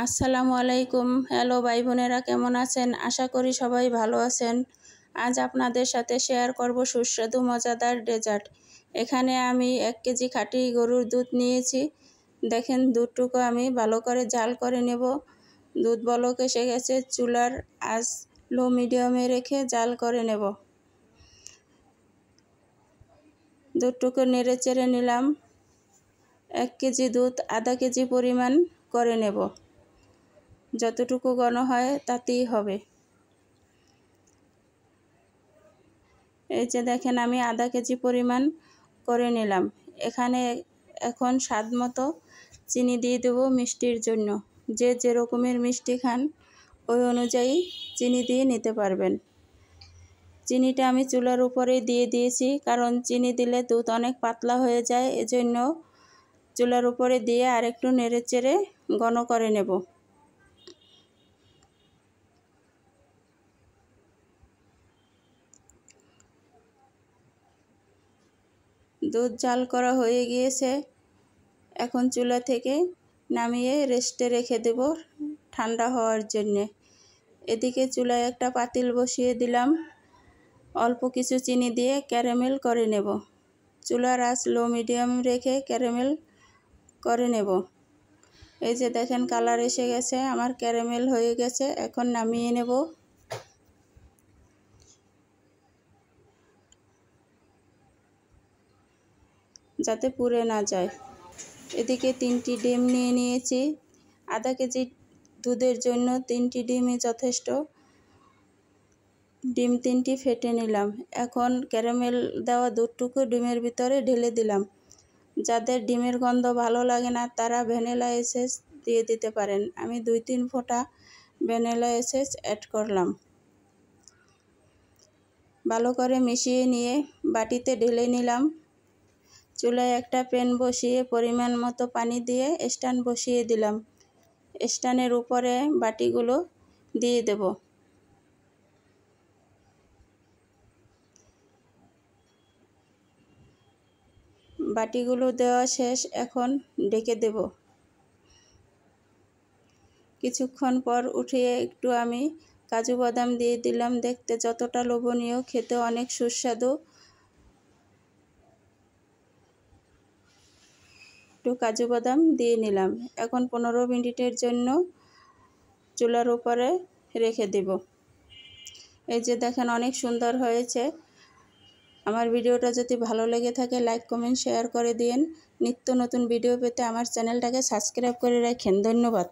আসসালামু আলাইকুম। হ্যালো ভাই বোনেরা, কেমন আছেন? আশা করি সবাই ভালো আছেন। আজ আপনাদের সাথে শেয়ার করব সুস্বাদু মজাদার ডেজার্ট। এখানে আমি 1 কেজি খাঁটি গরুর দুধ নিয়েছি। দেখেন, দুধটুকু আমি ভালো করে জাল করে নেব। দুধ বলক এসে গেছে, চুলার আঁচ লো মিডিয়ামে রেখে জাল করে নেব। দুধটুকু নেড়ে চেড়ে নিলাম। 1 কেজি দুধ আধা কেজি পরিমাণ করে নেব। যতটুকু ঘন হয় তাতেই হবে। এই যে দেখেন, আমি আধা কেজি পরিমাণ করে নিলাম। এখানে এখন স্বাদ মতো চিনি দিয়ে দেব মিষ্টির জন্য। যে যেরকমের মিষ্টি খান ওই অনুযায়ী চিনি দিয়ে নিতে পারবেন। চিনিটা আমি চুলার উপরেই দিয়ে দিয়েছি, কারণ চিনি দিলে দুধ অনেক পাতলা হয়ে যায়। এজন্য চুলার উপরে দিয়ে আরেকটু নেড়ে চেড়ে ঘন করে নেব। দুধ জাল করা হয়ে গিয়েছে। এখন চুলা থেকে নামিয়ে রেস্টে রেখে দেব ঠান্ডা হওয়ার জন্যে। এদিকে চুলায় একটা পাতিল বসিয়ে দিলাম। অল্প কিছু চিনি দিয়ে ক্যারামেল করে নেব। চুলার আঁচ লো মিডিয়াম রেখে ক্যারামেল করে নেব। এই যে দেখেন, কালার এসে গেছে, আমার ক্যারামেল হয়ে গেছে। এখন নামিয়ে নেব। যাতে পুড়ে না যায়। এদিকে 3টি ডিম নিয়ে নিয়েছি। আধা কেজি দুধের জন্য 3টি ডিমই যথেষ্ট। ডিম 3টি ফেটে নিলাম। এখন ক্যারামেল দেওয়া দুধটুকু ডিমের ভিতরে ঢেলে দিলাম। যাদের ডিমের গন্ধ ভালো লাগে না তারা ভ্যানিলা এসেন্স দিয়ে দিতে পারেন। আমি 2-3 ফোঁটা ভ্যানিলা এসেন্স অ্যাড করলাম। ভালো করে মিশিয়ে নিয়ে বাটিতে ঢেলে নিলাম। চুলায় একটা প্যান বসিয়ে পরিমাণ মতো পানি দিয়ে স্ট্যান্ড বসিয়ে দিলাম। স্ট্যান্ডের উপরে বাটিগুলো দিয়ে দেব। বাটিগুলো দেওয়া শেষ, এখন ঢেকে দেব। কিছুক্ষণ পর উঠিয়ে একটু আমি কাজু বাদাম দিয়ে দিলাম। দেখতে যতটা লোভনীয়, খেতে অনেক সুস্বাদু। একটু কাজু বাদাম দিয়ে নিলাম। এখন 15 মিনিটের জন্য চুলার উপরে রেখে দেব। এই যে দেখেন, অনেক সুন্দর হয়েছে। আমার ভিডিওটা যদি ভালো লেগে থাকে লাইক কমেন্ট শেয়ার করে দিন। নিত্য নতুন ভিডিও পেতে আমার চ্যানেলটাকে সাবস্ক্রাইব করে রাখেন। ধন্যবাদ।